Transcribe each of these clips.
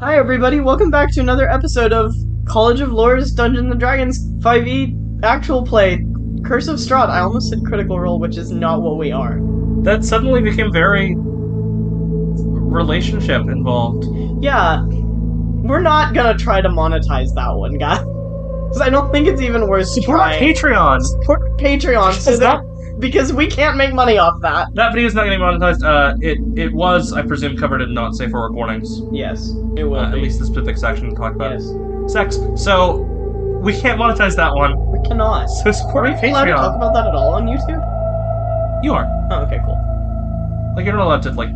Hi everybody, welcome back to another episode of College of Lore's Dungeons & Dragons 5e actual play, Curse of Strahd. I almost said Critical Role, which is not what we are. That suddenly became very relationship involved. Yeah, we're not gonna try to monetize that one, guys. Because I don't think it's even worth Support our trying. Patreon! Support Patreon, so that, because we can't make money off that. That video's not getting monetized. It was, I presume, covered in not safe for work warnings. Yes, it will At be. least the specific section talked about Yes. sex. So, we can't monetize that one. We cannot. So support Are our we allowed to talk Patreon. about that at all on YouTube? You are. Oh, okay, cool. Like, you're not allowed to, like,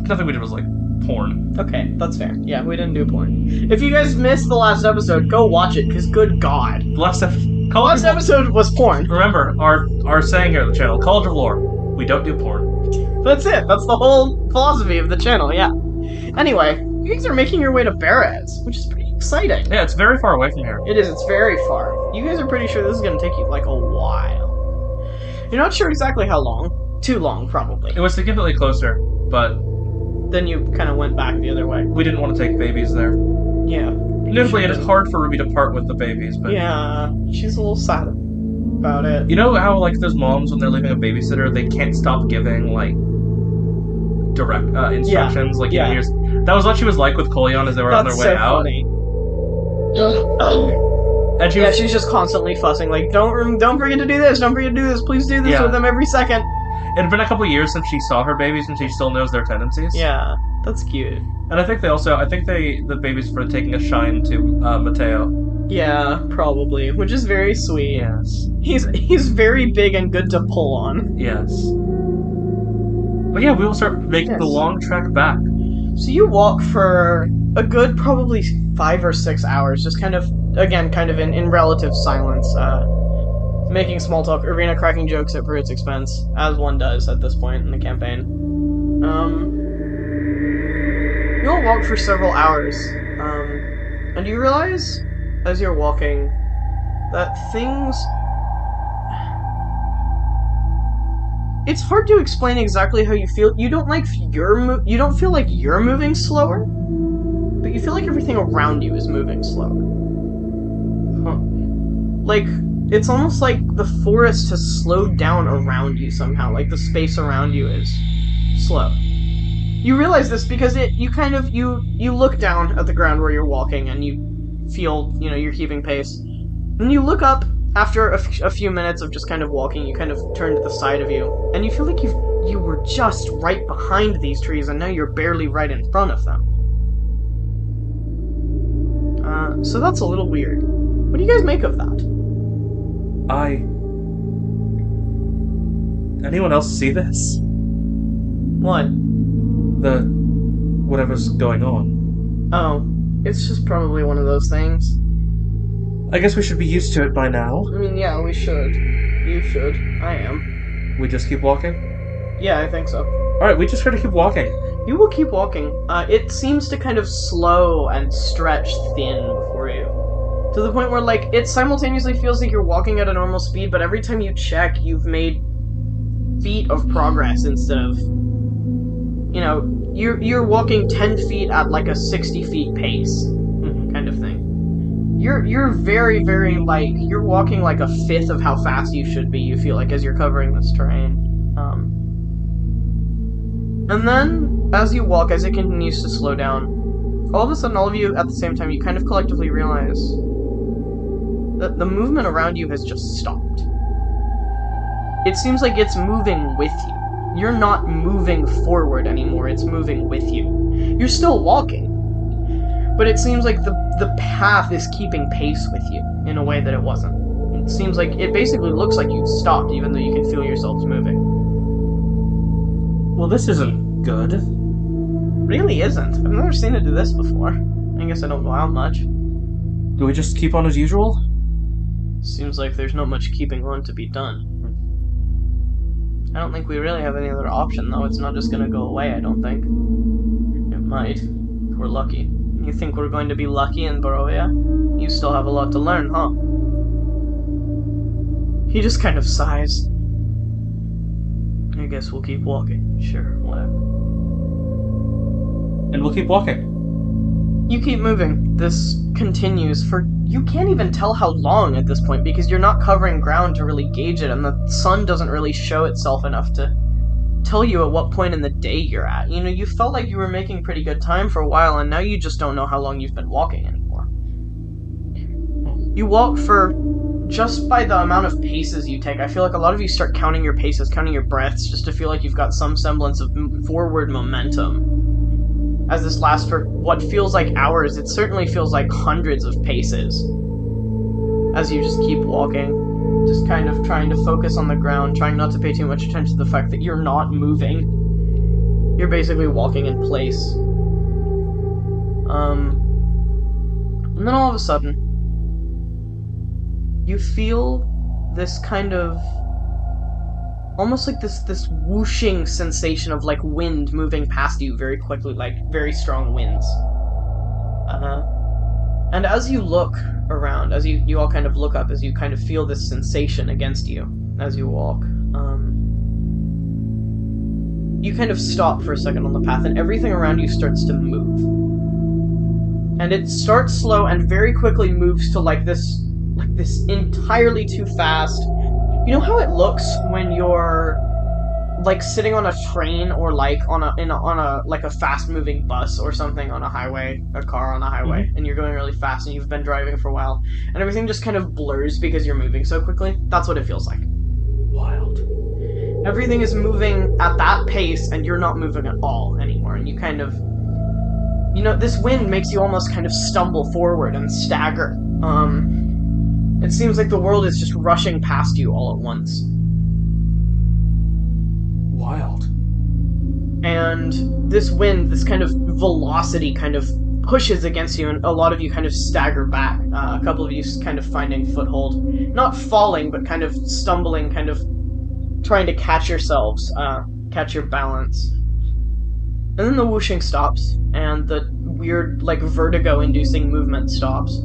nothing we did was, like, porn. Okay, that's fair. Yeah, we didn't do porn. If you guys missed the last episode, go watch it, because good god. The last Last episode was porn. Remember, our saying here at the channel, College of Lore, we don't do porn. That's it. That's the whole philosophy of the channel, yeah. Anyway, you guys are making your way to Barez, which is pretty exciting. Yeah, it's very far away from here. It is, it's very far. You guys are pretty sure this is going to take you, like, a while. You're not sure exactly how long. Too long, probably. It was significantly closer, but Then you kind of went back the other way. we didn't want to take babies there. Yeah. Admittedly, it is hard for Ruby to part with the babies, but... Yeah, she's a little sad about it. You know how, like, those moms, when they're leaving a babysitter, they can't stop giving, like, direct instructions? Yeah. Like, Yeah. years. That was what she was like with Kolyon as they were on their That's way so out. funny. And she Yeah, was... she's just constantly fussing, like, don't forget to do this, don't forget to do this, please do this Yeah. with them every second. It had been a couple years since she saw her babies, and she still knows their tendencies. Yeah, that's cute. And I think the babies were taking a shine to Mateo. Yeah, probably, which is very sweet. Yes. He's very big and good to pull on. Yes. But yeah, we will start making Yes. the long trek back. So you walk for a good probably 5 or 6 hours, just kind of in relative silence, making small talk, Irina cracking jokes at Brut's expense, as one does at this point in the campaign. You'll walk for several hours, and you realize, as you're walking, that things... It's hard to explain exactly how you feel. You don't you don't feel like you're moving slower, but you feel like everything around you is moving slower. Huh. Like, it's almost like the forest has slowed down around you somehow, like the space around you is slow. You realize this because you look down at the ground where you're walking and you feel, you're keeping pace. And you look up after a few minutes of just kind of walking, you kind of turn to the side of you, and you feel like you were just right behind these trees and now you're barely right in front of them. So that's a little weird. What do you guys make of that? Anyone else see this? What? Whatever's going on. Oh, it's just probably one of those things. I guess we should be used to it by now. I mean, yeah, we should. You should. I am. We just keep walking? Yeah, I think so. Alright, we just gotta keep walking. You will keep walking. It seems to kind of slow and stretch thin before you. To the point where, like, it simultaneously feels like you're walking at a normal speed, but every time you check, you've made feet of progress instead of... You're walking 10 feet at, like, a 60 feet pace. Kind of thing. You're very, very, like, you're walking like a fifth of how fast you should be, you feel like, as you're covering this terrain. And then, as you walk, as it continues to slow down, all of a sudden, all of you, at the same time, you kind of collectively realize that the movement around you has just stopped. It seems like it's moving with you. You're not moving forward anymore, it's moving with you. You're still walking, but it seems like the path is keeping pace with you in a way that it wasn't. It seems like it basically looks like you've stopped, even though you can feel yourselves moving. Well, this isn't good. Really isn't. I've never seen it do this before. I guess I don't go out much. Do we just keep on as usual? Seems like there's not much keeping on to be done. I don't think we really have any other option, though. It's not just gonna go away, I don't think. It might, if we're lucky. You think we're going to be lucky in Barovia? You still have a lot to learn, huh? He just kind of sighs. I guess we'll keep walking. Sure, whatever. And we'll keep walking. You keep moving. This continues for... You can't even tell how long at this point, because you're not covering ground to really gauge it, and the sun doesn't really show itself enough to tell you at what point in the day you're at. You know, you felt like you were making pretty good time for a while, and now you just don't know how long you've been walking anymore. You walk for... Just by the amount of paces you take, I feel like a lot of you start counting your paces, counting your breaths, just to feel like you've got some semblance of forward momentum. As this lasts for what feels like hours, it certainly feels like hundreds of paces. As you just keep walking, just kind of trying to focus on the ground, trying not to pay too much attention to the fact that you're not moving. You're basically walking in place. And then all of a sudden, you feel this kind of... almost like this whooshing sensation of, like, wind moving past you very quickly, like, very strong winds. And as you look around, as you all kind of look up, as you kind of feel this sensation against you as you walk, you kind of stop for a second on the path, and everything around you starts to move. And it starts slow and very quickly moves to, like this entirely too fast. You know how it looks when you're like sitting on a train or like on a like a fast moving bus or something on a highway, a car on a highway, and you're going really fast and you've been driving for a while and everything just kind of blurs because you're moving so quickly? That's what it feels like. Wild. Everything is moving at that pace and you're not moving at all anymore, and you kind of, you know, this wind makes you almost kind of stumble forward and stagger. It seems like the world is just rushing past you all at once. Wild. And this wind, this kind of velocity kind of pushes against you, and a lot of you kind of stagger back. A couple of you kind of finding foothold. Not falling, but kind of stumbling, kind of trying to catch yourselves, catch your balance. And then the whooshing stops, and the weird, like, vertigo-inducing movement stops.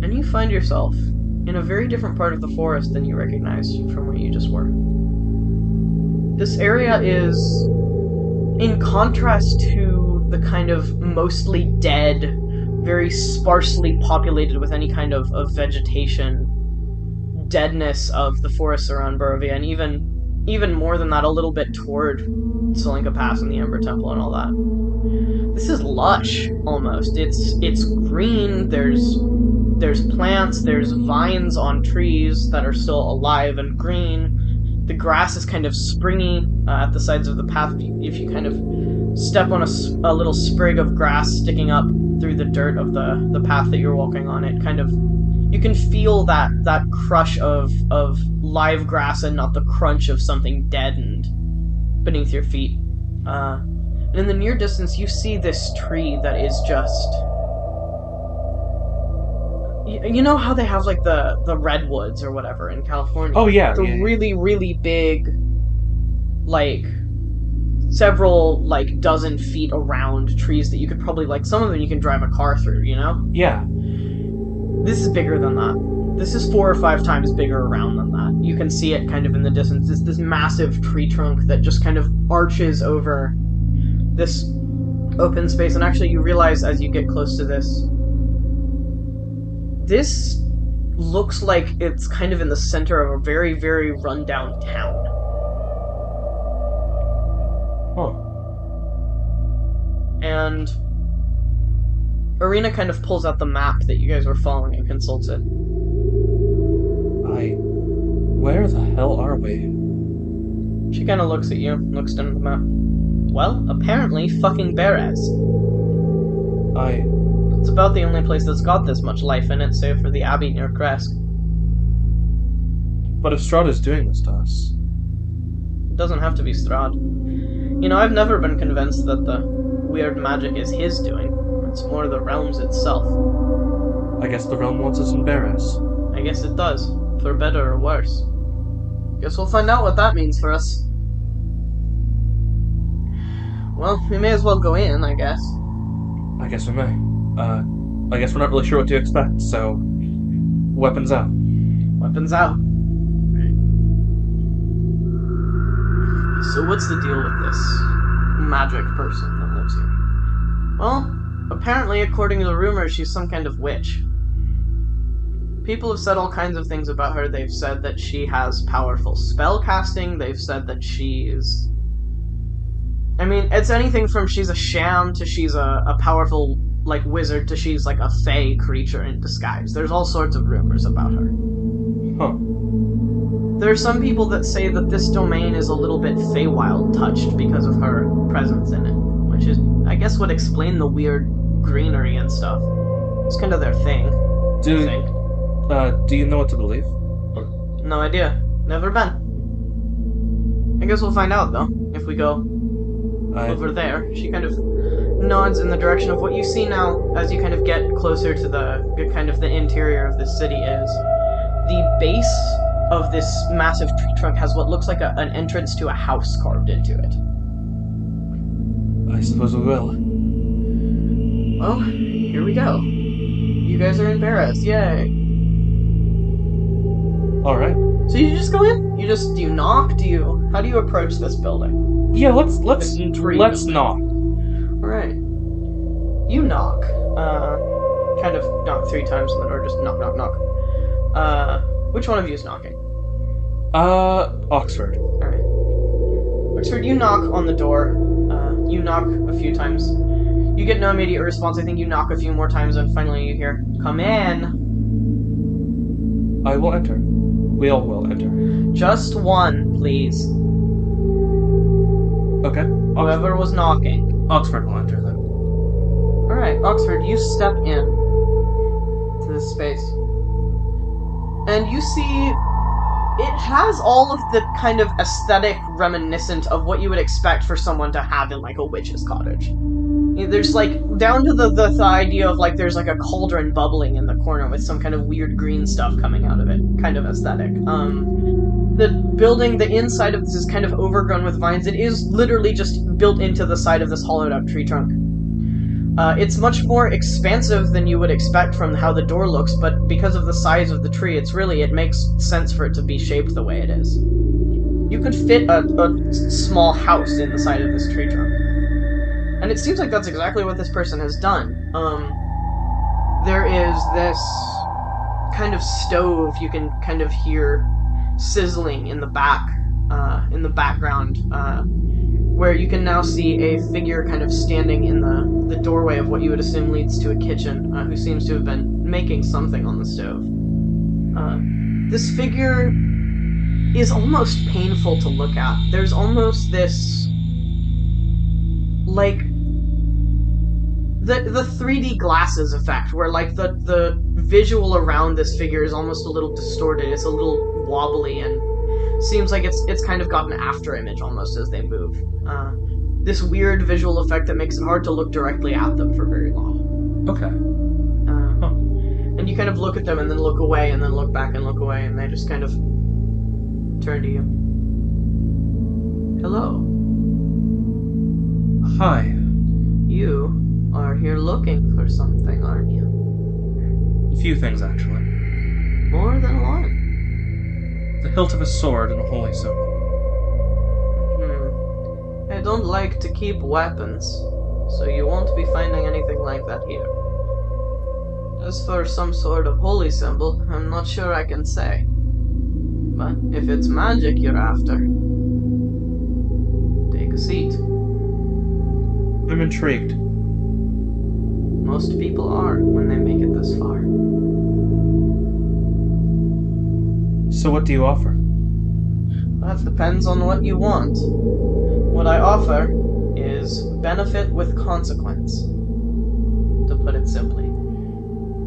And you find yourself in a very different part of the forest than you recognized from where you just were. This area is, in contrast to the kind of mostly dead, very sparsely populated with any kind of vegetation, deadness of the forests around Barovia, and even more than that, a little bit toward Solinka Pass and the Ember Temple and all that. This is lush, almost. It's green, there's plants, there's vines on trees that are still alive and green. The grass is kind of springy at the sides of the path. If you kind of step on a little sprig of grass sticking up through the dirt of the path that you're walking on, it kind of... You can feel that crush of live grass and not the crunch of something deadened beneath your feet. And in the near distance, you see this tree that is just... You know how they have, like, the redwoods or whatever in California? Oh, yeah. The really, really big, like, several, like, dozen feet around trees that you could probably, like, some of them you can drive a car through, you know? Yeah. This is bigger than that. This is 4 or 5 times bigger around than that. You can see it kind of in the distance. It's this massive tree trunk that just kind of arches over this open space. And actually, you realize as you get close to this looks like it's kind of in the center of a very, very rundown town. Huh. And Arena kind of pulls out the map that you guys were following and consults it. Where the hell are we? She kind of looks at you, looks down at the map. Well, apparently fucking Beres. It's about the only place that's got this much life in it, save for the abbey near Kresk. But if Strahd doing this to us... It doesn't have to be Strahd. You know, I've never been convinced that the weird magic is his doing. It's more the realm's itself. I guess the realm wants us in Beres. I guess it does. For better or worse. Guess we'll find out what that means for us. Well, we may as well go in, I guess. I guess we may. I guess we're not really sure what to expect, so... Weapons out. Weapons out. Right. So what's the deal with this magic person that lives here? Well, apparently, according to the rumors, she's some kind of witch. People have said all kinds of things about her. They've said that she has powerful spell casting. They've said that she's... I mean, it's anything from she's a sham to she's a powerful, like, wizard to she's, like, a fey creature in disguise. There's all sorts of rumors about her. Huh. There are some people that say that this domain is a little bit Feywild touched because of her presence in it, which is, I guess, would explain the weird greenery and stuff. It's kind of their thing, I think. Do you know what to believe? No idea. Never been. I guess we'll find out, though, if we go over there. She kind of nods in the direction of what you see now as you kind of get closer to the kind of the interior of this city is. The base of this massive tree trunk has what looks like an entrance to a house carved into it. I suppose we will. Well, here we go. You guys are in Barras, yay. Alright. So you just go in? Do you knock? How do you approach this building? Yeah, let's building. knock. Alright. You knock. Kind of knock 3 times on the door, just knock, knock, knock. Which one of you is knocking? Oxford. Alright. Oxford, you knock on the door. You knock a few times. You get no immediate response. I think you knock a few more times, and finally you hear, "Come in." I will enter. We all will enter. Just one, please. Okay. Whoever was knocking. Oxford will enter then. Alright, Oxford, you step in to this space. And you see it has all of the kind of aesthetic reminiscent of what you would expect for someone to have in, like, a witch's cottage. There's, like, down to the idea of, like, there's, like, a cauldron bubbling in the corner with some kind of weird green stuff coming out of it. Kind of aesthetic. The building, the inside of this is kind of overgrown with vines. It is literally just built into the side of this hollowed-out tree trunk. It's much more expansive than you would expect from how the door looks, but because of the size of the tree, it makes sense for it to be shaped the way it is. You could fit a small house in the side of this tree trunk. And it seems like that's exactly what this person has done. There is this kind of stove you can kind of hear sizzling in the background, where you can now see a figure kind of standing in the doorway of what you would assume leads to a kitchen, who seems to have been making something on the stove. This figure is almost painful to look at. There's almost this, like, the 3D glasses effect, where, like, the visual around this figure is almost a little distorted. It's a little wobbly, and seems like it's kind of got an after image almost as they move. This weird visual effect that makes it hard to look directly at them for very long. Okay. And you kind of look at them and then look away and then look back and look away, and they just kind of turn to you. Hello. Hi. You are here looking for something, aren't you? A few things, actually. More than one. The hilt of a sword and a holy symbol. I don't like to keep weapons, so you won't be finding anything like that here. As for some sort of holy symbol, I'm not sure I can say. But if it's magic you're after, take a seat. I'm intrigued. Most people are when they make it this far. So what do you offer? That depends on what you want. What I offer is benefit with consequence, to put it simply.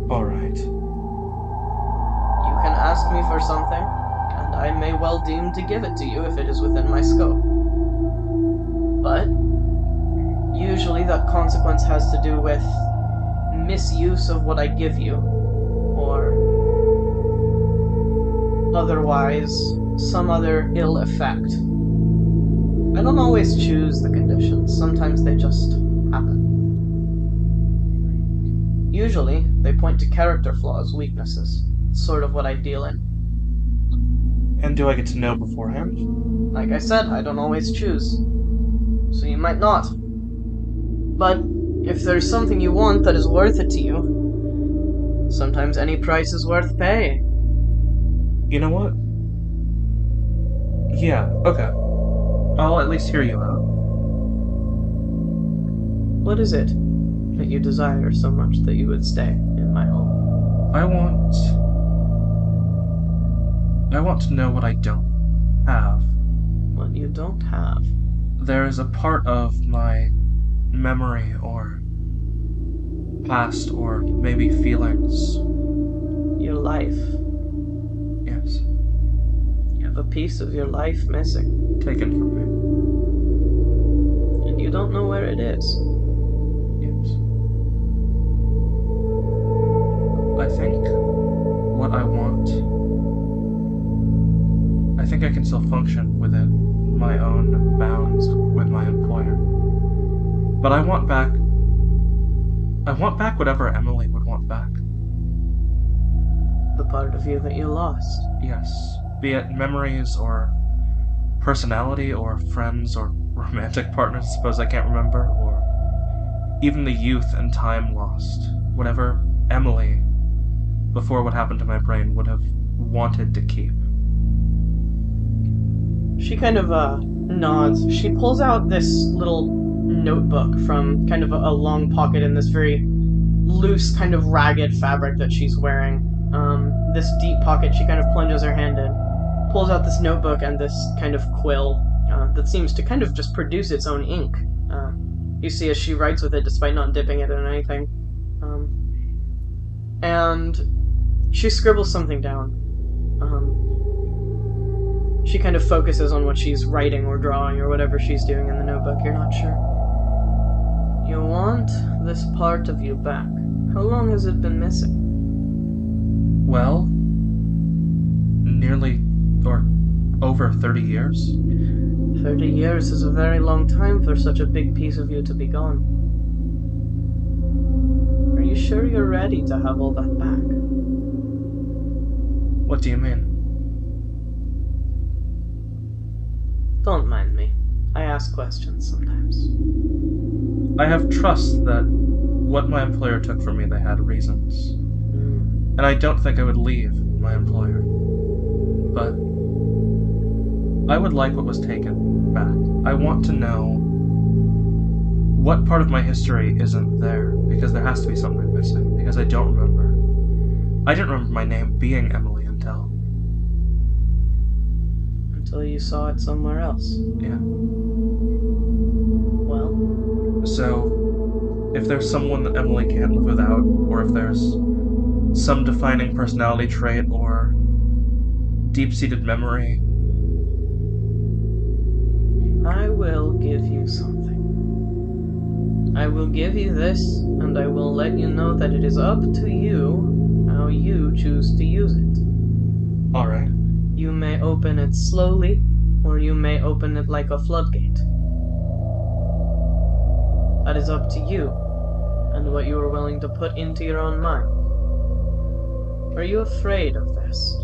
Alright. You can ask me for something, and I may well deem to give it to you if it is within my scope. But usually that consequence has to do with misuse of what I give you, or otherwise some other ill effect. I don't always choose the conditions. Sometimes they just happen. Usually, they point to character flaws, weaknesses. It's sort of what I deal in. And do I get to know beforehand? Like I said, I don't always choose. So you might not. But If there's something you want that is worth it to you, sometimes any price is worth paying. You know what? Yeah, okay. I'll at least hear you out. What is it that you desire so much that you would stay in my home? I want to know what I don't have. What you don't have. There is a part of my memory or past or maybe feelings. Your life. Yes, You have a piece of your life missing, taken from me. and you don't know where it is. Yes. I think what I want. I think I can still function within my own bounds with my employer. But I want back whatever Emily would want back. The part of you that you lost. Yes. Be it memories or personality or friends or romantic partners, I suppose I can't remember, or even the youth and time lost. Whatever Emily, before what happened to my brain, would have wanted to keep. She kind of nods. She pulls out this little notebook from kind of a long pocket in this very loose, kind of ragged fabric that she's wearing. This deep pocket, she kind of plunges her hand in, pulls out this notebook and this kind of quill that seems to kind of just produce its own ink. You see as she writes with it despite not dipping it in anything. And she scribbles something down. She kind of focuses on what she's writing or drawing or whatever she's doing in the notebook. You're not sure. You want this part of you back. How long has it been missing? Well, nearly or over 30 years. 30 years is a very long time for such a big piece of you to be gone. Are you sure you're ready to have all that back? What do you mean? Don't mind me. I ask questions sometimes. I have trust that what my employer took from me, they had reasons. And I don't think I would leave my employer. But I would like what was taken back. I want to know what part of my history isn't there, because there has to be something missing, because I don't remember. I didn't remember my name being Emily until you saw it somewhere else. Yeah. Well, So, if there's someone that Emily can't live without, or if there's some defining personality trait or deep-seated memory, I will give you something. I will give you this, and I will let you know that it is up to you how you choose to use it. alright. You may open it slowly, or you may open it like a floodgate. That is up to you, and what you are willing to put into your own mind. Are you afraid of this?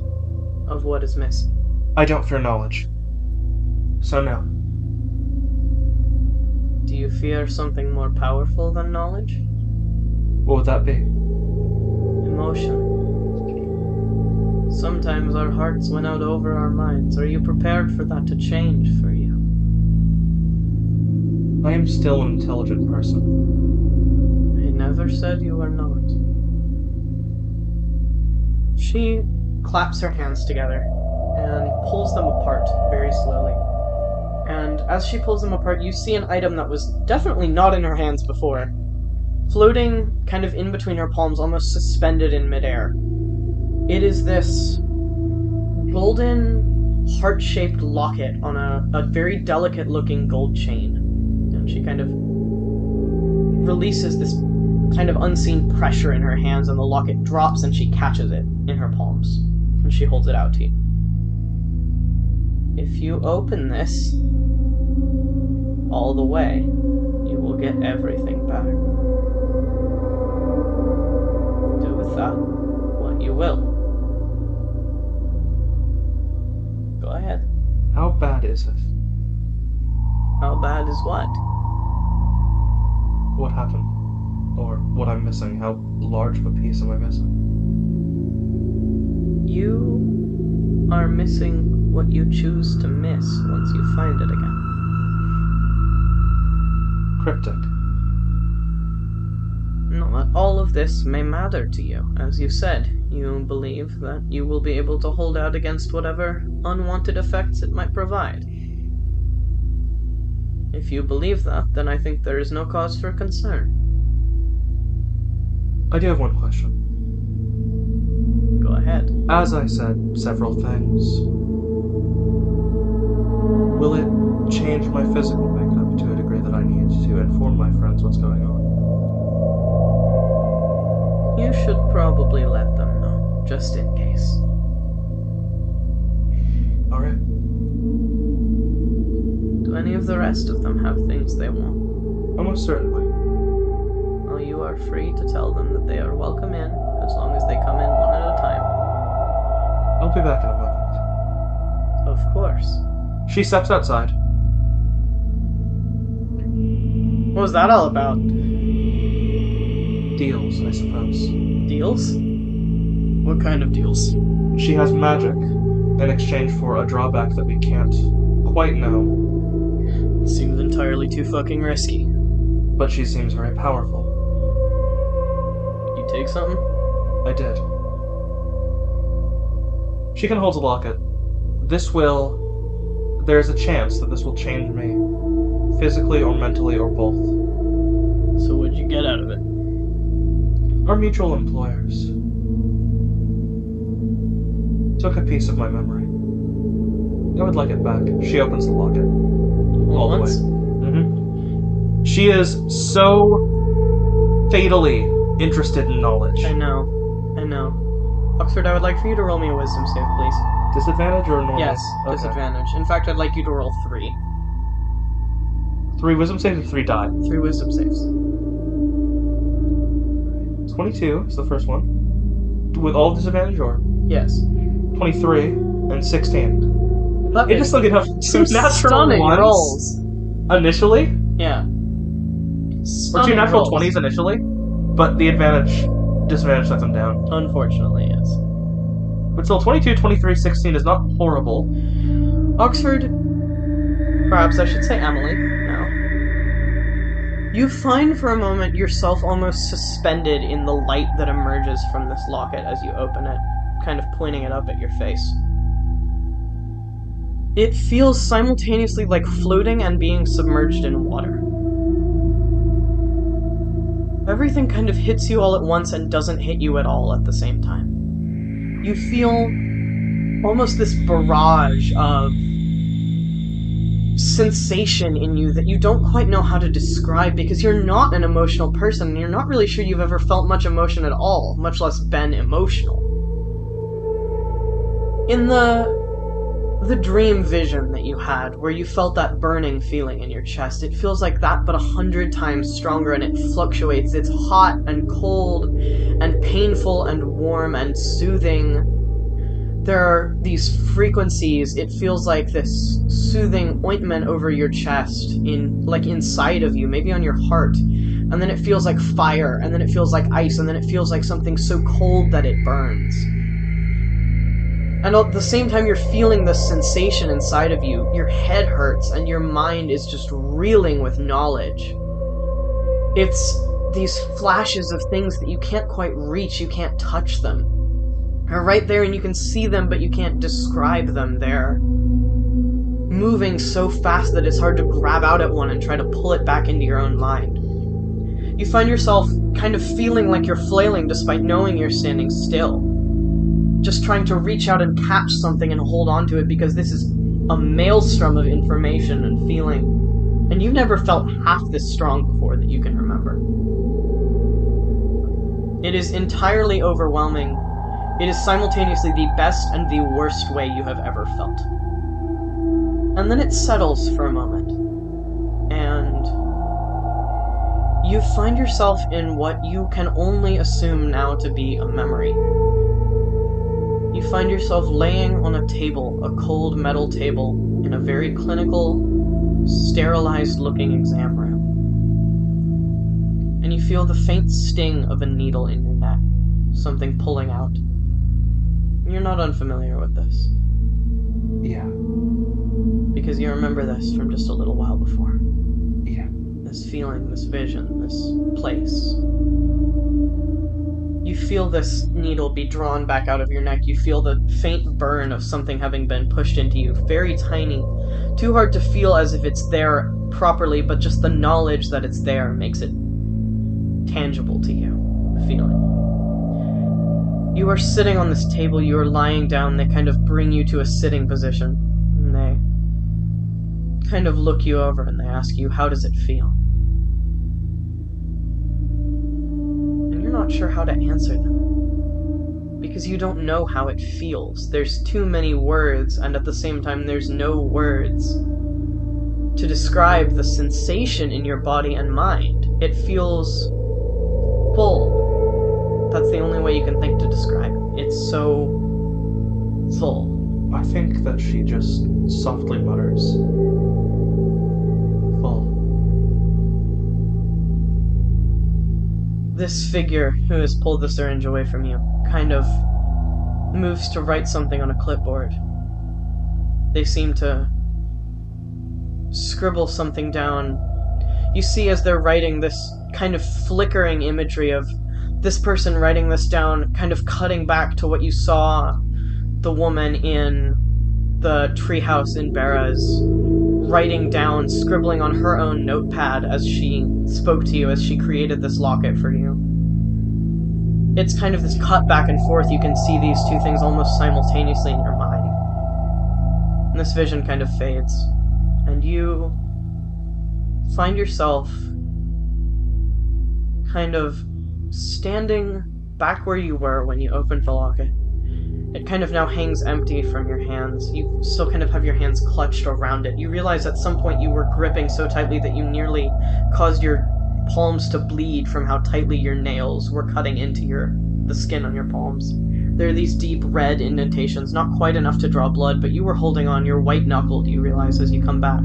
Of what is missing? I don't fear knowledge. So no. Do you fear something more powerful than knowledge? What would that be? Emotion. Sometimes our hearts win out over our minds. Are you prepared for that to change for you? I am still an intelligent person. I never said you were not. She claps her hands together and pulls them apart very slowly. And as she pulls them apart, you see an item that was definitely not in her hands before, floating kind of in between her palms, almost suspended in midair. It is this golden, heart-shaped locket on a very delicate-looking gold chain. And she kind of releases this kind of unseen pressure in her hands, and the locket drops and she catches it in her palms. And she holds it out to you. If you open this all the way, you will get everything back. Do with that what you will. Go ahead. How bad is it? How bad is what? What happened? Or what I'm missing? How large of a piece am I missing? You are missing what you choose to miss once you find it again. Cryptic. Not all of this may matter to you. As you said, you believe that you will be able to hold out against whatever unwanted effects it might provide. If you believe that, then I think there is no cause for concern. I do have one question. Go ahead. As I said several things, will it change my physical makeup to a degree that I need to inform my friends what's going on? You should probably let them know, just in case. Alright. Do any of the rest of them have things they want? Almost certainly. Well, you are free to tell them that they are welcome in, as long as they come in one at a time. I'll be back in a moment. Of course. She steps outside. What was that all about? Deals, I suppose. Deals? What kind of deals? She has magic in exchange for a drawback that we can't quite know, Seems entirely too fucking risky. but she seems very powerful. You take something? I did. She can hold a locket. There's a chance that this will change me, physically or mentally or both. So what'd you get out of it? Our mutual employers took a piece of my memory. I would like it back. She opens the locket. All the way. Mm-hmm. She is so fatally interested in knowledge. I know. Oxford, I would like for you to roll me a wisdom save, please. Disadvantage or normal? Yes, Okay. disadvantage. In fact, I'd like you to roll 3. 3 wisdom saves and 3 die. 3 wisdom saves. 22 is the first one. With all disadvantage or? Yes. 23 and 16. That It just look at how two natural stunning ones rolls. initially, Yeah. or 2 Stunning natural rolls. 20s initially, but the disadvantage took them down. Unfortunately, yes. But still, 22, 23, 16 is not horrible. Oxford, perhaps I should say Emily, now. You find for a moment yourself almost suspended in the light that emerges from this locket as you open it, kind of pointing it up at your face. It feels simultaneously like floating and being submerged in water. Everything kind of hits you all at once and doesn't hit you at all at the same time. You feel almost this barrage of sensation in you that you don't quite know how to describe because you're not an emotional person and you're not really sure you've ever felt much emotion at all, much less been emotional. In the dream vision that you had, where you felt that burning feeling in your chest, it feels like that but 100 times stronger, and it fluctuates. It's hot and cold and painful and warm and soothing. There are these frequencies. It feels like this soothing ointment over your chest, inside of you, maybe on your heart. And then it feels like fire, and then it feels like ice, and then it feels like something so cold that it burns. And at the same time you're feeling this sensation inside of you, your head hurts and your mind is just reeling with knowledge. It's these flashes of things that you can't quite reach, you can't touch them. They're right there and you can see them, but you can't describe them. They're moving so fast that it's hard to grab out at one and try to pull it back into your own mind. You find yourself kind of feeling like you're flailing despite knowing you're standing still. Just trying to reach out and catch something and hold on to it because this is a maelstrom of information and feeling. And you've never felt half this strong before that you can remember. It is entirely overwhelming. It is simultaneously the best and the worst way you have ever felt. And then it settles for a moment. And you find yourself in what you can only assume now to be a memory. You find yourself laying on a table, a cold metal table, in a very clinical, sterilized-looking exam room. And you feel the faint sting of a needle in your neck, something pulling out. You're not unfamiliar with this. Yeah. Because you remember this from just a little while before. Yeah. This feeling, this vision, this place. You feel this needle be drawn back out of your neck. You feel the faint burn of something having been pushed into you. Very tiny. Too hard to feel as if it's there properly, but just the knowledge that it's there makes it tangible to you. The feeling. You are sitting on this table, you are lying down, they kind of bring you to a sitting position. And they kind of look you over and they ask you, how does it feel? And you're not sure how to answer them. Because you don't know how it feels. There's too many words, and at the same time there's no words to describe the sensation in your body and mind. It feels full. That's the only way you can think to describe it. It's so full. I think that she just softly mutters, full. This figure who has pulled the syringe away from you kind of moves to write something on a clipboard. They seem to scribble something down. You see as they're writing this kind of flickering imagery of this person writing this down, kind of cutting back to what you saw the woman in the treehouse in Barras writing down, scribbling on her own notepad as she spoke to you, as she created this locket for you. It's kind of this cut back and forth. You can see these two things almost simultaneously in your mind. And this vision kind of fades. And you find yourself kind of standing back where you were when you opened the locket. It kind of now hangs empty from your hands. You still kind of have your hands clutched around it. You realize at some point you were gripping so tightly that you nearly caused your palms to bleed from how tightly your nails were cutting into the skin on your palms. There are these deep red indentations, not quite enough to draw blood, but you were holding on. You're white-knuckled, you realize, as you come back.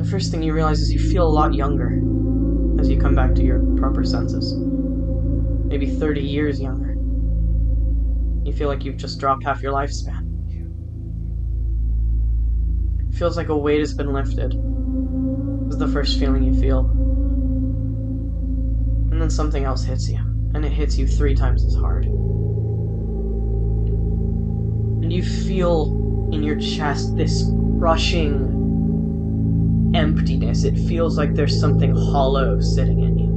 The first thing you realize is you feel a lot younger as you come back to your proper senses. Maybe 30 years younger. You feel like you've just dropped half your lifespan. It feels like a weight has been lifted. Is the first feeling you feel. And then something else hits you. And it hits you 3 times as hard. And you feel in your chest this crushing emptiness. It feels like there's something hollow sitting in you.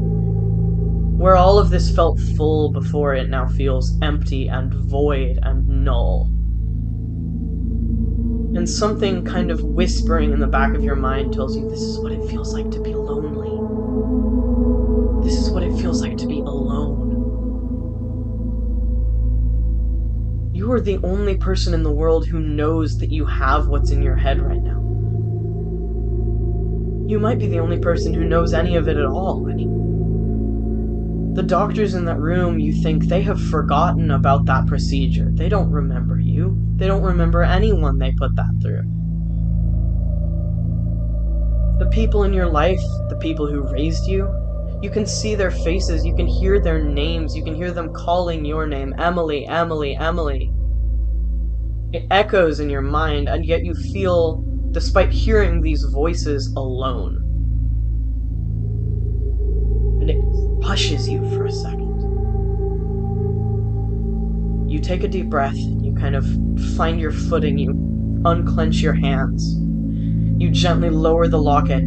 Where all of this felt full before, it now feels empty and void and null. And something kind of whispering in the back of your mind tells you this is what it feels like to be lonely. This is what it feels like to be alone. You are the only person in the world who knows that you have what's in your head right now. You might be the only person who knows any of it at all anymore. The doctors in that room, you think they have forgotten about that procedure. They don't remember you. They don't remember anyone they put that through. The people in your life, the people who raised you, you can see their faces, you can hear their names, you can hear them calling your name, Emily, Emily, Emily. It echoes in your mind, and yet you feel, despite hearing these voices, alone. And it hushes you for a second. You take a deep breath, you kind of find your footing, you unclench your hands. You gently lower the locket,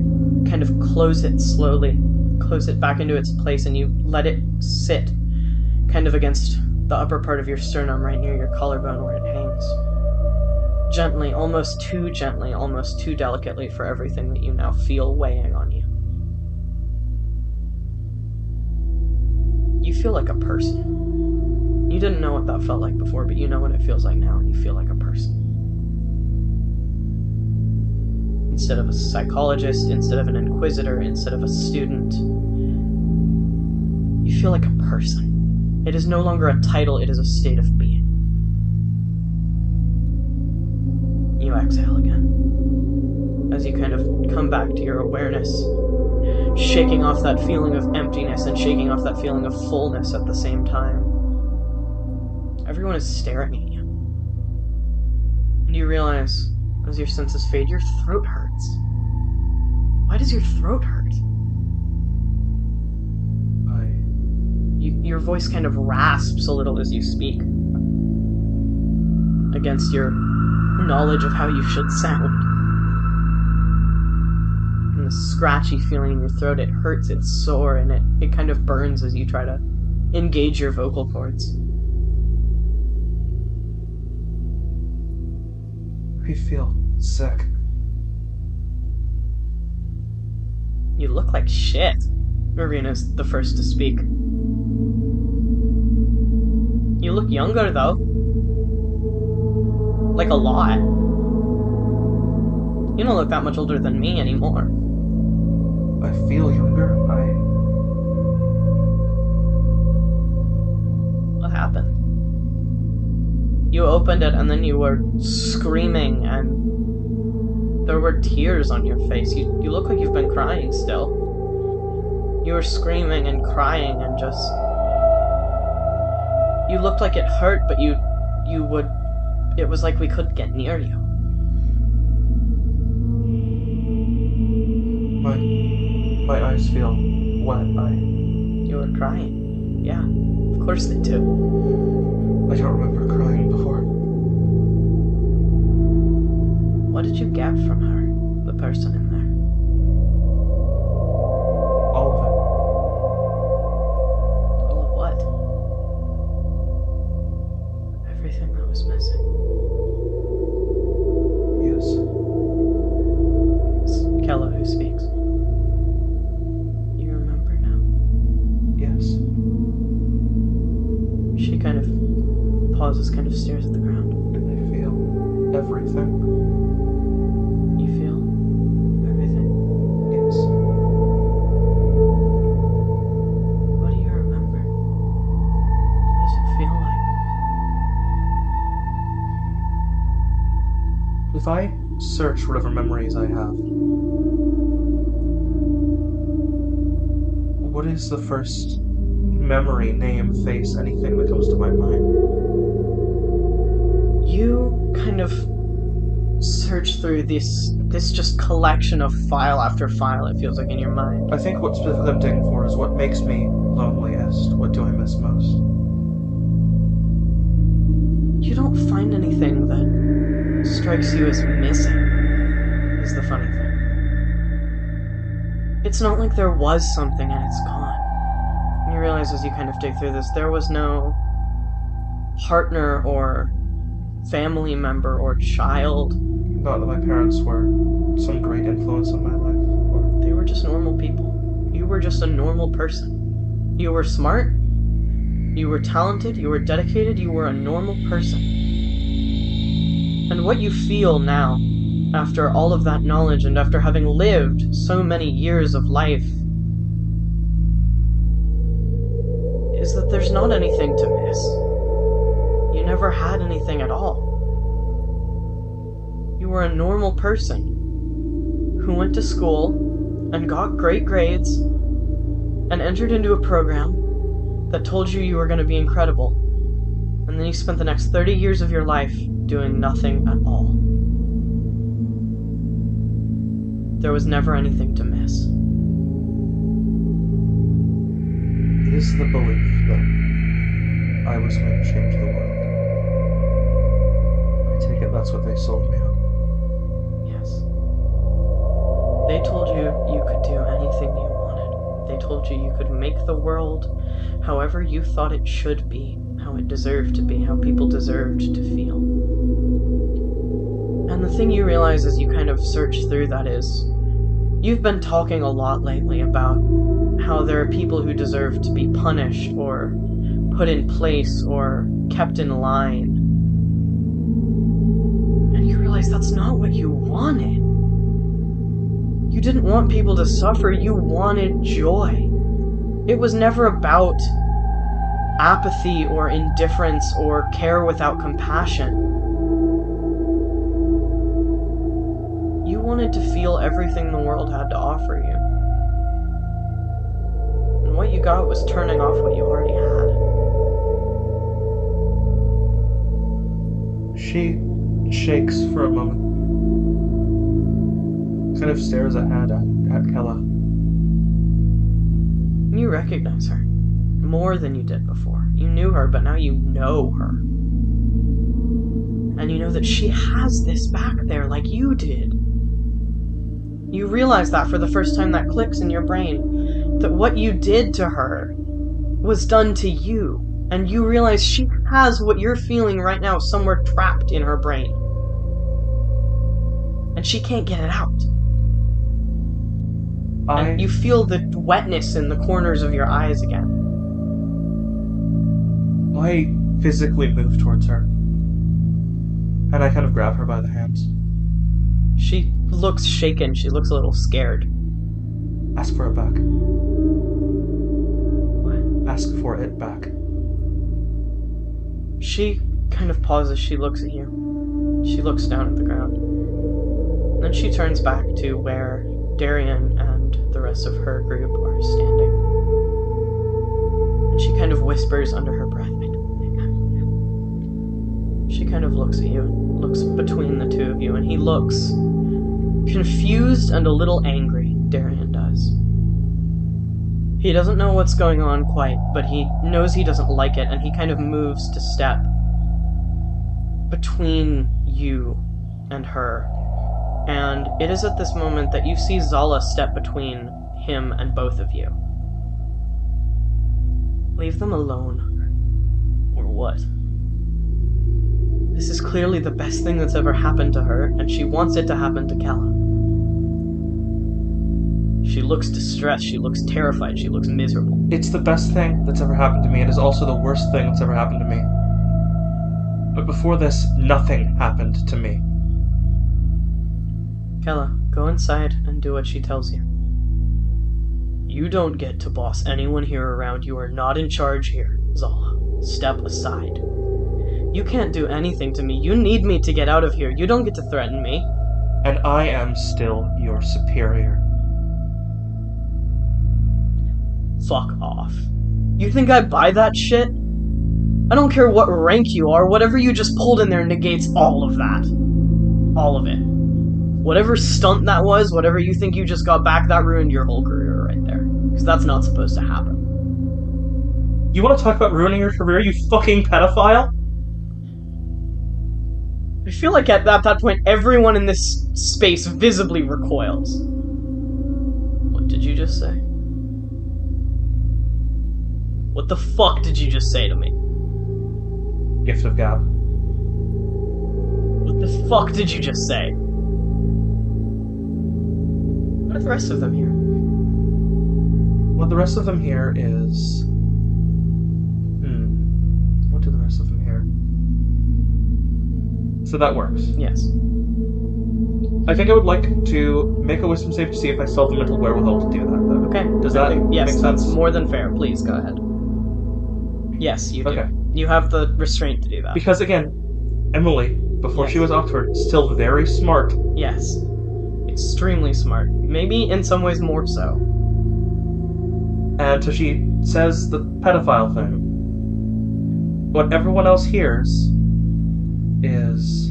kind of close it slowly, close it back into its place, and you let it sit kind of against the upper part of your sternum, right near your collarbone where it hangs. Gently, almost too delicately for everything that you now feel weighing on you. You feel like a person. You didn't know what that felt like before, but you know what it feels like now, and you feel like a person. Instead of a psychologist, instead of an inquisitor, instead of a student, you feel like a person. It is no longer a title, it is a state of being. You exhale again. As you kind of come back to your awareness, shaking off that feeling of emptiness and shaking off that feeling of fullness at the same time. Everyone is staring at you. And you realize, as your senses fade, your throat hurts. Why does your throat hurt? Your voice kind of rasps a little as you speak, against your knowledge of how you should sound. And the scratchy feeling in your throat, it hurts, it's sore, and it kind of burns as you try to engage your vocal cords. I feel sick. You look like shit. Marina's the first to speak. You look younger, though. Like a lot. You don't look that much older than me anymore. I feel younger. What happened? You opened it and then you were screaming and there were tears on your face. You look like you've been crying still. You were screaming and crying and just... You looked like it hurt, but you would... It was like we couldn't get near you. My eyes feel wet. You were crying. Yeah, of course they do. I don't remember crying before. What did you get from her, the person in there? All of All of what? Everything that was missing. it. Yes. It's Kella who speaks. You remember now? Yes. She kind of pauses, kind of stares at the ground. And I feel everything. You feel everything? Yes. What do you remember? What does it feel like? If I search whatever memories I have, what is the first memory, name, face, anything that comes to my mind? You kind of search through this just collection of file after file, it feels like, in your mind. I think what specifically I'm digging for is what makes me loneliest. What do I miss most? You don't find anything that strikes you as missing, is the funny thing. It's not like there was something and it's gone. And you realize as you kind of dig through this, there was no partner or family member or child. Not that my parents were some great influence in my life. Or They were just normal people. You were just a normal person. You were smart, you were talented, you were dedicated, you were a normal person. And what you feel now, after all of that knowledge and after having lived so many years of life, is that there's not anything to miss. You never had anything at all. You were a normal person who went to school and got great grades and entered into a program that told you you were going to be incredible. And then you spent the next 30 years of your life doing nothing at all. There was never anything to miss. is the belief that I was going to change the world. I take it that's what they sold me on. Yes. They told you you could do anything you wanted. They told you you could make the world however you thought it should be, how it deserved to be, how people deserved to feel. And the thing you realize as you kind of search through that is, you've been talking a lot lately about how there are people who deserve to be punished or put in place or kept in line. And you realize that's not what you wanted. You didn't want people to suffer, you wanted joy. It was never about apathy or indifference or care without compassion. You wanted to feel everything the world had to offer you. what you got was turning off what you already had. She shakes for a moment. Kind of stares ahead at Kella. You recognize her. More than you did before. You knew her, but now you know her. And you know that she has this back there like you did. You realize that for the first time that clicks in your brain. That what you did to her was done to you. And you realize she has what you're feeling right now somewhere trapped in her brain. And she can't get it out. And you feel the wetness in the corners of your eyes again. I physically move towards her. And I kind of grab her by the hands. She looks shaken. She looks a little scared. Ask for it back. What? Ask for it back. She kind of pauses. She looks at you. She looks down at the ground. Then she turns back to where Darian and the rest of her group are standing. And she kind of whispers under her breath, She kind of looks at you, looks between the two of you, and he looks confused and a little angry, Darian does. He doesn't know what's going on quite, but he knows he doesn't like it, and he kind of moves to step between you and her. And it is at this moment that you see Zala step between him and both of you. Leave them alone. Or what? This is clearly the best thing that's ever happened to her, and she wants it to happen to Kella. She looks distressed, she looks terrified, she looks miserable. It's the best thing that's ever happened to me. It is also the worst thing that's ever happened to me. But before this, nothing happened to me. Kella, go inside and do what she tells you. You don't get to boss anyone here around. You are not in charge here, Zala. Step aside. You can't do anything to me. You need me to get out of here. You don't get to threaten me. And I am still your superior. Fuck off. You think I buy that shit? I don't care what rank you are. Whatever you just pulled in there negates all of that. All of it. Whatever stunt that was, whatever you think you just got back, that ruined your whole career right there. Because that's not supposed to happen. You want to talk about ruining your career, you fucking pedophile? I feel like at that point, everyone in this space visibly recoils. What did you just say? What the fuck did you just say to me? Gift of gab. What the fuck did you just say? What are the rest of them here? What the rest of them here is... What do the rest of them here? So that works. Yes. I think I would like to make a wisdom save to see if I still have the mental wherewithal to do that, though. Okay. Does that yes, make sense? That's more than fair. Please, go ahead. Yes, you do. Okay. You have the restraint to do that. Because, again, Emily, before Yes. she was Oxford, still very smart. Yes. Extremely smart. Maybe in some ways more so. And so she says the pedophile thing. What everyone else hears is...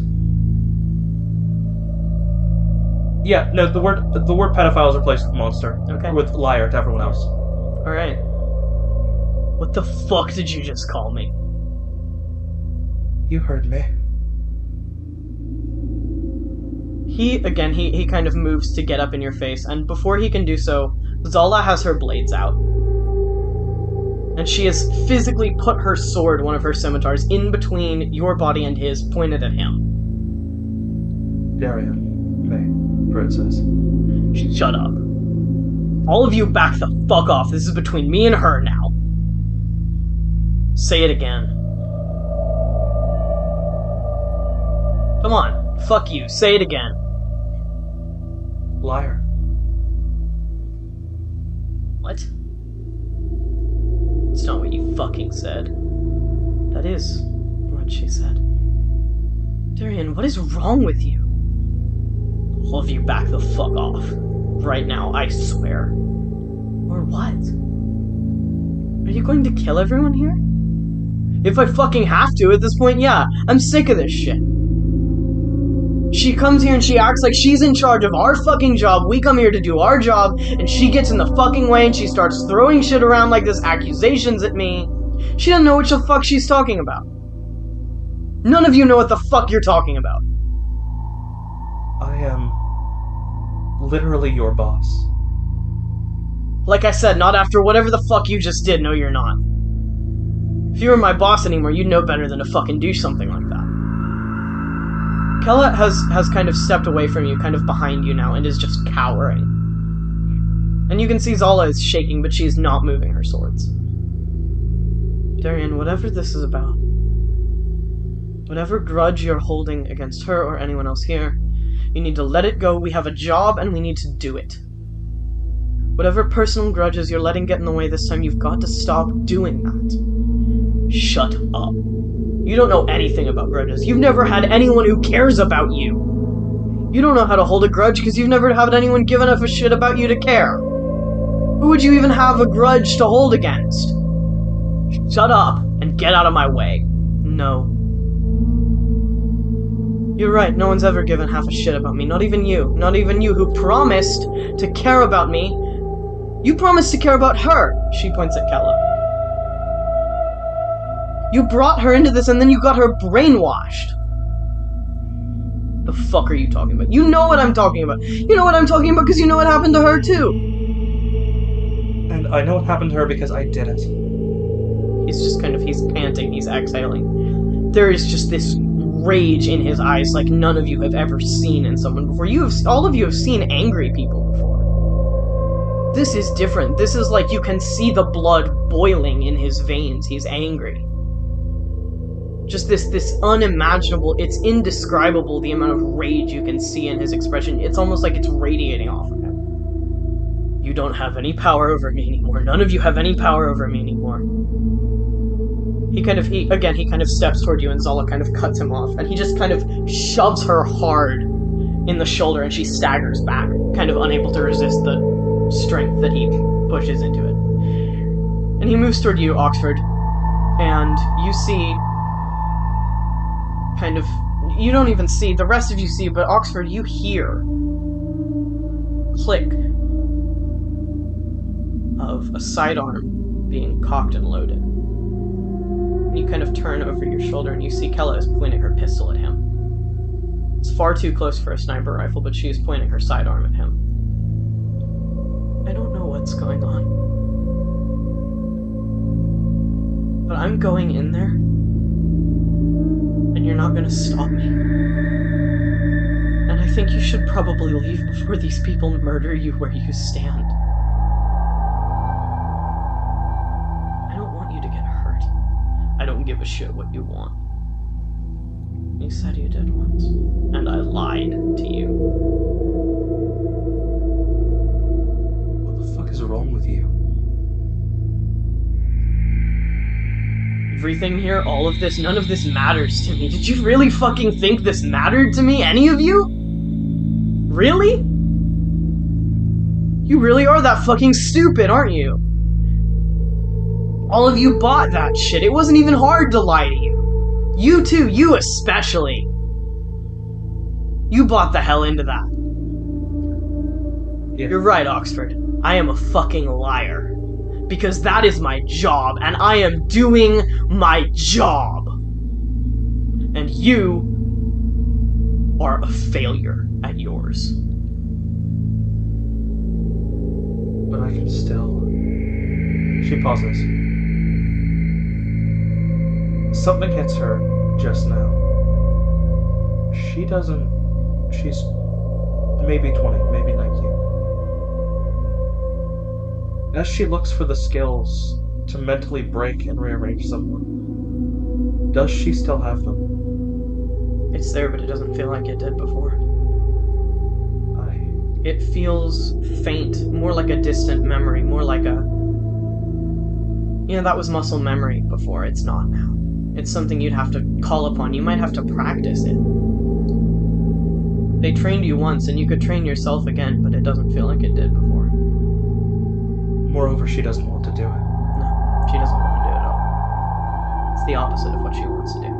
Yeah, no, the word pedophile is replaced with monster. Okay. With liar to everyone else. Alright. What the fuck did you just call me? You heard me. He kind of moves to get up in your face, and before he can do so, Zala has her blades out. And she has physically put her sword, one of her scimitars, in between your body and his, pointed at him. Darian, May, Princess. Shut up. All of you back the fuck off. This is between me and her now. Say it again. Come on. Fuck you. Say it again. Liar. What? It's not what you fucking said. That is what she said. Darian, what is wrong with you? All of you back the fuck off. Right now, I swear. Or what? Are you going to kill everyone here? If I fucking have to at this point, yeah. I'm sick of this shit. She comes here and she acts like she's in charge of our fucking job. We come here to do our job, and she gets in the fucking way and she starts throwing shit around like this, accusations at me. She doesn't know what the fuck she's talking about. None of you know what the fuck you're talking about. I am literally your boss. Like I said, not after whatever the fuck you just did. No, you're not. If you were my boss anymore, you'd know better than to fucking do something like that. Kella has kind of stepped away from you, kind of behind you now, and is just cowering. And you can see Zala is shaking, but she's not moving her swords. Darian, whatever this is about, whatever grudge you're holding against her or anyone else here, you need to let it go. We have a job, and we need to do it. Whatever personal grudges you're letting get in the way this time, you've got to stop doing that. Shut up. You don't know anything about grudges. You've never had anyone who cares about you. You don't know how to hold a grudge because you've never had anyone give enough a shit about you to care. Who would you even have a grudge to hold against? Shut up and get out of my way. No. You're right, no one's ever given half a shit about me. Not even you. Not even you, who promised to care about me. You promised to care about her. She points at Kella. You brought her into this and then you got her brainwashed. The fuck are you talking about? You know what I'm talking about. You know what I'm talking about because you know what happened to her too. And I know what happened to her because I did it. He's panting, he's exhaling. There is just this rage in his eyes like none of you have ever seen in someone before. All of you have seen angry people before. This is different. This is like you can see the blood boiling in his veins. He's angry. Just this unimaginable, it's indescribable the amount of rage you can see in his expression. It's almost like it's radiating off of him. You don't have any power over me anymore. None of you have any power over me anymore. He kind of steps toward you and Zala kind of cuts him off. And he just kind of shoves her hard in the shoulder and she staggers back, kind of unable to resist the strength that he pushes into it. And he moves toward you, Oxford. And you see... you don't even see, the rest of you see, but Oxford, you hear click of a sidearm being cocked and loaded. And you kind of turn over your shoulder and you see Kella is pointing her pistol at him. It's far too close for a sniper rifle, but she's pointing her sidearm at him. I don't know what's going on, but I'm going in there. And you're not gonna stop me. And I think you should probably leave before these people murder you where you stand. I don't want you to get hurt. I don't give a shit what you want. You said you did once. And I lied to you. What the fuck is wrong with you? Everything here, all of this, none of this matters to me. Did you really fucking think this mattered to me? Any of you? Really? You really are that fucking stupid, aren't you? All of you bought that shit. It wasn't even hard to lie to you. You too, you especially. You bought the hell into that. Yeah. You're right, Oxford. I am a fucking liar. Because that is my job, and I am doing my job. And you are a failure at yours. But I can still... She pauses. Something hits her just now. She's maybe 20, maybe 19. As she looks for the skills to mentally break and rearrange someone, does she still have them? It's there, but it doesn't feel like it did before. It feels faint, more like a distant memory, more like a... that was muscle memory before, it's not now. It's something you'd have to call upon, you might have to practice it. They trained you once, and you could train yourself again, but it doesn't feel like it did before. Moreover, she doesn't want to do it. No. She doesn't want to do it at all. It's the opposite of what she wants to do.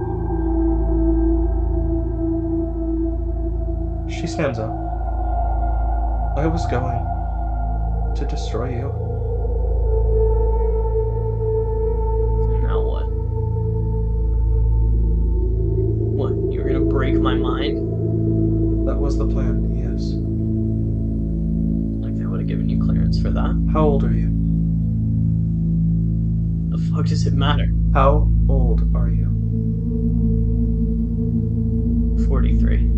She stands up. I was going to destroy you. Now what? What? You're gonna break my mind? That was the plan, yes. Like they would have given you clearance for that? How old are you? The fuck does it matter? How old are you? 43.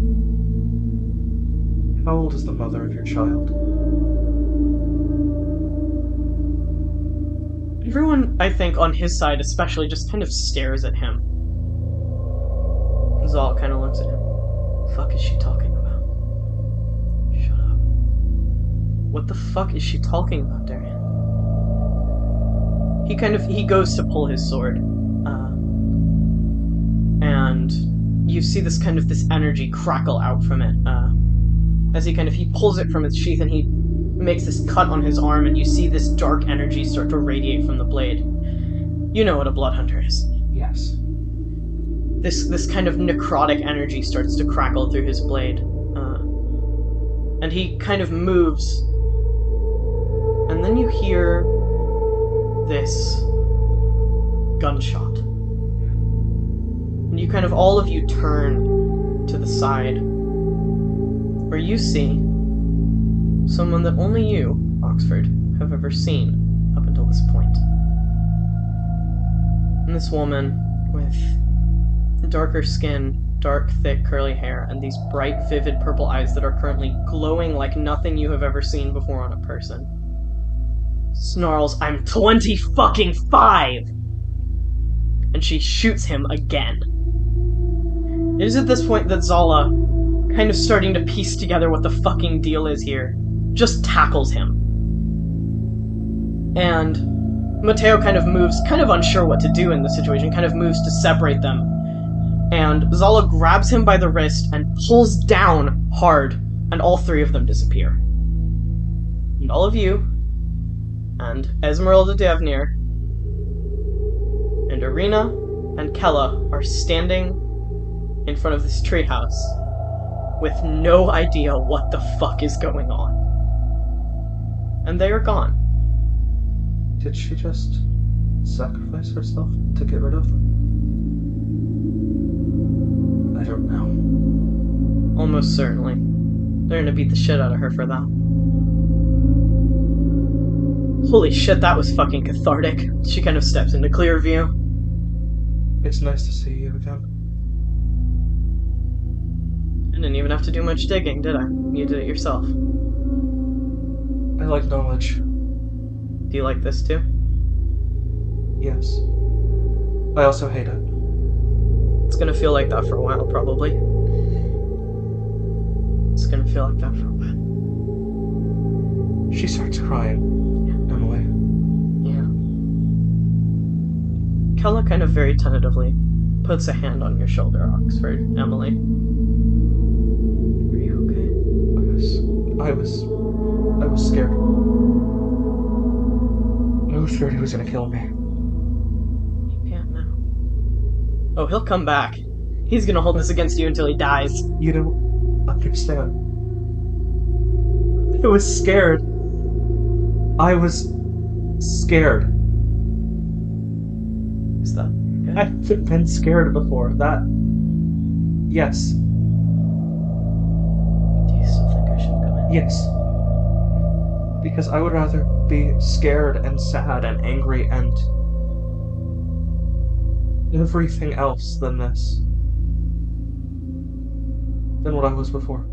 How old is the mother of your child? Everyone, I think, on his side especially, just kind of stares at him. Zal kind of looks at him. The fuck is she talking about? Shut up. What the fuck is she talking about, Darian? He goes to pull his sword. And you see this energy crackle out from it. As he pulls it from its sheath and he makes this cut on his arm, and you see this dark energy start to radiate from the blade. You know what a blood hunter is. Yes. This kind of necrotic energy starts to crackle through his blade. And he kind of moves. And then you hear this gunshot. And you all of you turn to the side, where you see someone that only you, Oxford, have ever seen up until this point. And this woman with darker skin, dark, thick, curly hair, and these bright, vivid purple eyes that are currently glowing like nothing you have ever seen before on a person, snarls, "I'm 20 fucking 5!" And she shoots him again. It is at this point that Zala, kind of starting to piece together what the fucking deal is here, just tackles him. And Mateo kind of moves, kind of unsure what to do in the situation, kind of moves to separate them. And Zala grabs him by the wrist and pulls down hard, and all three of them disappear. And all of you, and Esmeralda Devnir, and Irina, and Kella are standing in front of this treehouse with no idea what the fuck is going on. And they are gone. Did she just sacrifice herself to get rid of them? I don't know. Almost certainly. They're gonna beat the shit out of her for that. Holy shit, that was fucking cathartic. She kind of steps into clear view. It's nice to see you again. I didn't even have to do much digging, did I? You did it yourself. I like knowledge. Do you like this too? Yes. I also hate it. It's gonna feel like that for a while, probably. It's gonna feel like that for a while. She starts crying. Yeah. Emily. Yeah. Kella kind of very tentatively puts a hand on your shoulder, Oxford. Emily. Are you okay? I was scared. I was scared he was gonna kill me. He can't now. Oh, he'll come back. He's gonna hold this against you until he dies. You don't understand. I was scared. I was scared. Is that good? I haven't been scared before. That... Yes. Do you still think I should go in? Yes. Because I would rather be scared and sad and angry and everything else than this. Than what I was before.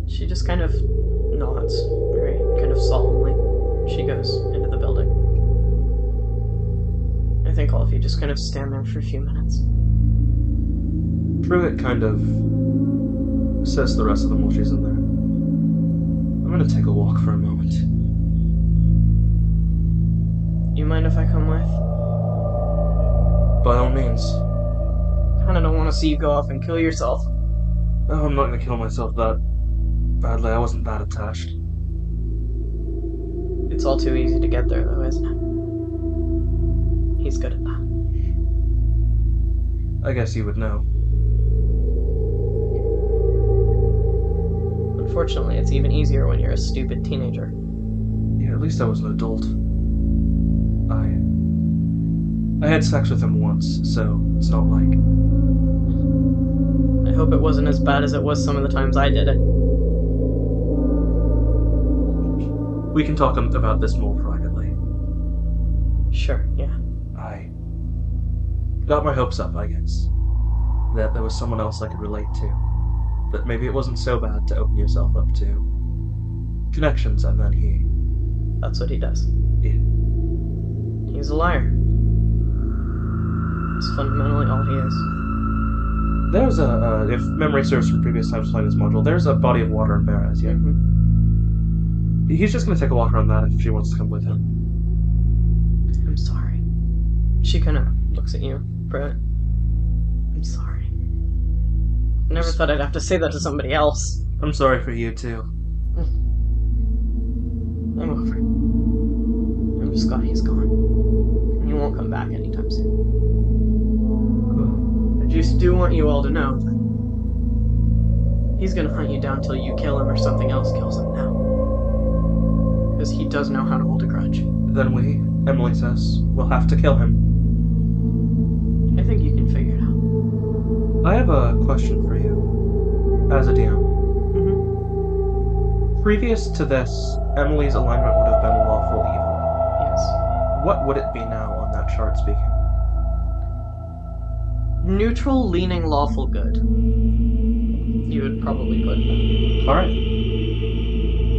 She just kind of nods, very kind of solemnly. She goes into the building. I think all of you just kind of stand there for a few minutes. Pruitt kind of says to the rest of them while she's in there, I'm gonna take a walk for a moment. You mind if I come with? By all means. Kinda don't want to see you go off and kill yourself. Oh, I'm not gonna kill myself that badly. I wasn't that attached. It's all too easy to get there, though, isn't it? He's good at that. I guess you would know. Unfortunately, it's even easier when you're a stupid teenager. Yeah, at least I was an adult. I had sex with him once, so it's not like... I hope it wasn't as bad as it was some of the times I did it. We can talk about this more privately. Sure, yeah. I got my hopes up, I guess. That there was someone else I could relate to. That maybe it wasn't so bad to open yourself up to connections, and then he... That's what he does. Yeah. He's a liar. That's fundamentally all he is. There's if memory serves from previous times playing this module, there's a body of water in Beraz, yeah? Mm-hmm. He's just gonna take a walk around that if she wants to come with him. I'm sorry. She kind of looks at you, Brett. I'm sorry. I never thought I'd have to say that to somebody else. I'm sorry for you, too. I'm over it. I'm just glad he's gone. He won't come back anytime soon. I just do want you all to know that he's gonna hunt you down till you kill him or something else kills him now. Because he does know how to hold a grudge. Then we, Emily says, will have to kill him. I think you can figure it out. I have a question for you, as a DM. Mm-hmm. Previous to this, Emily's alignment would have been lawful evil. Yes. What would it be now on that chart speaking? Neutral, leaning, lawful good. You would probably put that. Alright.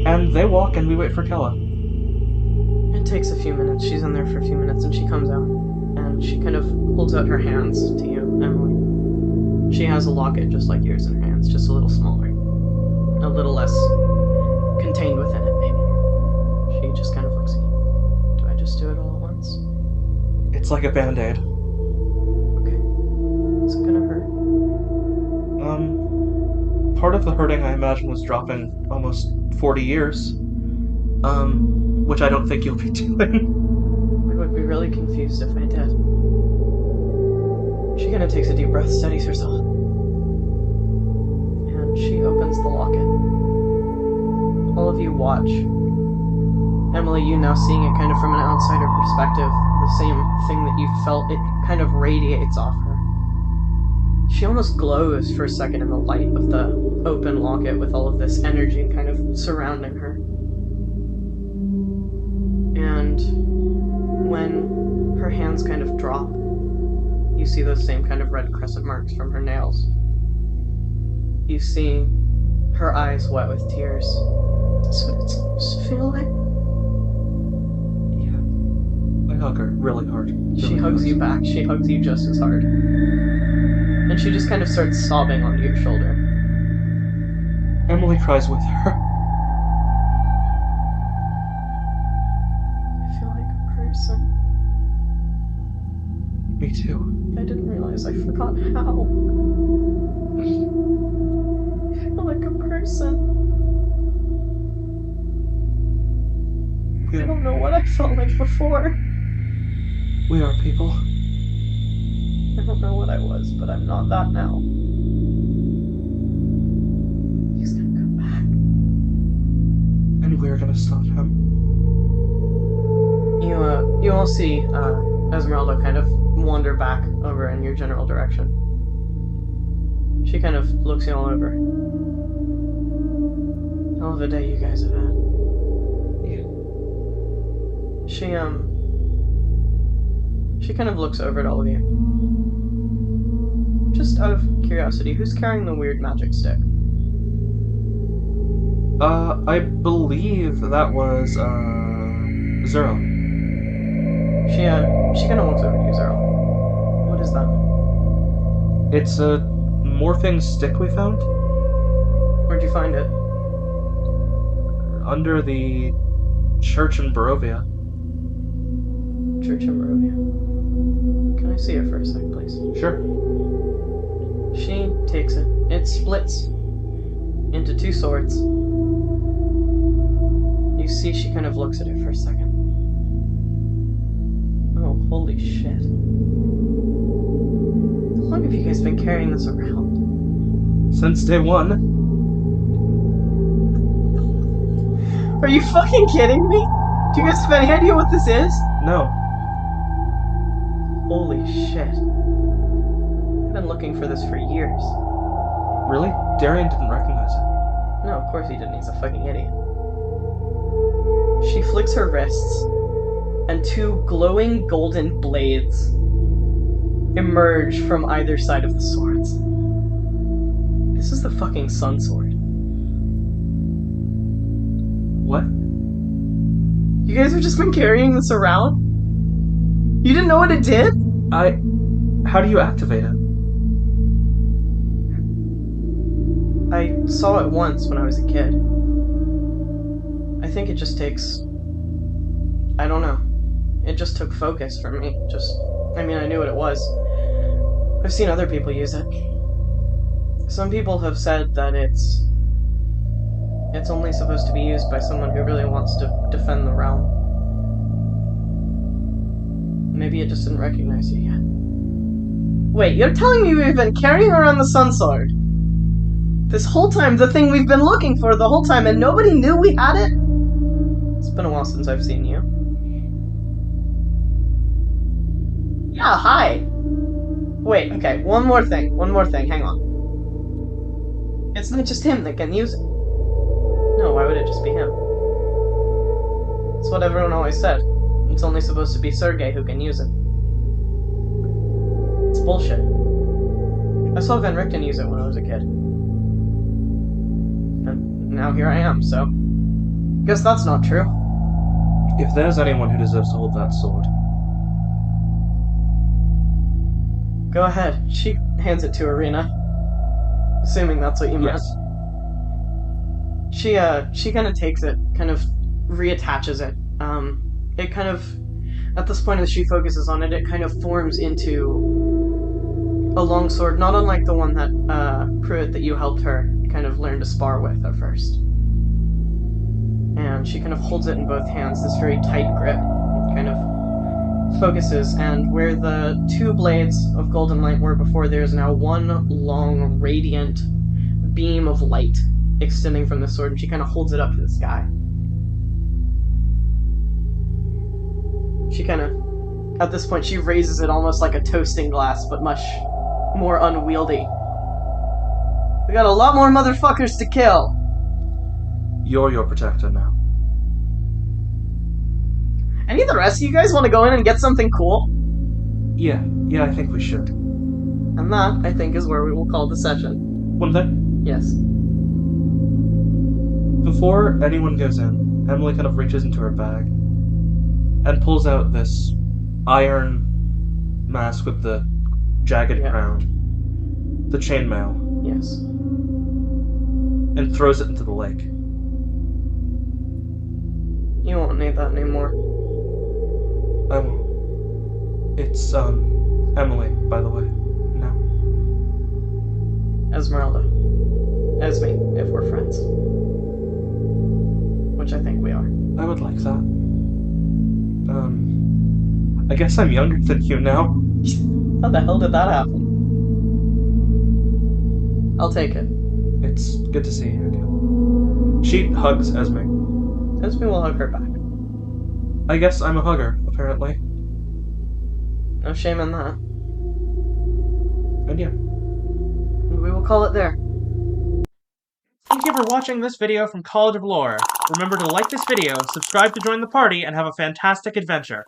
And they walk and we wait for Kella. It takes a few minutes. She's in there for a few minutes and she comes out. And she kind of holds out her hands to you, Emily. She has a locket just like yours in her hands, just a little smaller. A little less contained within it, maybe. She just kind of looks at you. Do I just do it all at once? It's like a band-aid. Okay. Is it gonna hurt? Part of the hurting, I imagine, was dropping almost 40 years. Which I don't think you'll be doing. I would be really confused if I did. She kind of takes a deep breath, steadies herself. And she opens the locket. All of you watch. Emily, you now seeing it kind of from an outsider perspective, the same thing that you felt, it kind of radiates off her. She almost glows for a second in the light of the open locket with all of this energy kind of surrounding her. And when her hands kind of drop, you see those same kind of red crescent marks from her nails. You see her eyes wet with tears. That's what it's supposed to feel like. Yeah. I hug her really hard. She hugs you back. She hugs you just as hard. And she just kind of starts sobbing onto your shoulder. Emily cries with her. I feel like a person. Me too. I didn't realize I forgot how. I feel like a person. I don't know what I felt like before. We are people. I don't know what I was, but I'm not that now. He's gonna come back. And we're gonna stop him. You all see Esmeralda kind of wander back over in your general direction. She kind of looks you all over. Hell of a day you guys have had. Yeah. She kind of looks over at all of you. Just out of curiosity, who's carrying the weird magic stick? I believe that was, Zero. She kind of walks over to you, Zero. What is that? It's a morphing stick we found. Where'd you find it? Under the church in Barovia. Church in Barovia. Can I see it for a sec, please? Sure. She takes it. It splits into two swords. You see she kind of looks at it for a second. Oh, holy shit. How long have you guys been carrying this around? Since day one. Are you fucking kidding me? Do you guys have any idea what this is? No. Holy shit. I've been looking for this for years. Really? Darian didn't recognize it. No, of course he didn't. He's a fucking idiot. She flicks her wrists, and two glowing golden blades emerge from either side of the swords. This is the fucking sun sword. What? You guys have just been carrying this around? You didn't know what it did? How do you activate it? I saw it once when I was a kid. I think it just takes... I don't know. It just took focus from me. I knew what it was. I've seen other people use it. Some people have said that it's only supposed to be used by someone who really wants to defend the realm. Maybe it just didn't recognize you yet. Wait, you're telling me we've been carrying around the sun sword this whole time, the thing we've been looking for the whole time, and nobody knew we had it? It's been a while since I've seen you. Yeah, hi. Wait, okay, one more thing, hang on. It's not just him that can use it. No, why would it just be him? It's what everyone always said. It's only supposed to be Sergei who can use it. It's bullshit. I saw Van Richten use it when I was a kid. And now here I am, so... guess that's not true. If there's anyone who deserves to hold that sword... Go ahead. She hands it to Irina. Assuming that's what you meant. Yes. She kind of takes it, kind of reattaches it. It kind of... At this point, as she focuses on it, it kind of forms into a long sword, not unlike the one that, Pruitt, that you helped her kind of learn to spar with at first. And she kind of holds it in both hands, this very tight grip, kind of focuses, and where the two blades of golden light were before, there's now one long, radiant beam of light extending from the sword, and she kind of holds it up to the sky. She kind of, at this point, she raises it almost like a toasting glass, but much more unwieldy. We got a lot more motherfuckers to kill. You're your protector now. Any of the rest of you guys want to go in and get something cool? Yeah, I think we should. And that, I think, is where we will call the session. One thing? Yes. Before anyone goes in, Emily kind of reaches into her bag and pulls out this iron mask with the jagged crown, the chainmail, Yes. and throws it into the lake. You won't need that anymore. I won't. It's, Emily, by the way. No. Esmeralda. Esme, if we're friends. Which I think we are. I would like that. I guess I'm younger than you now. How the hell did that happen? I'll take it. It's good to see you again. She hugs Esme. Esme will hug her back. I guess I'm a hugger, apparently. No shame in that. And yeah. We will call it there. Thank you for watching this video from College of Lore. Remember to like this video, subscribe to join the party, and have a fantastic adventure.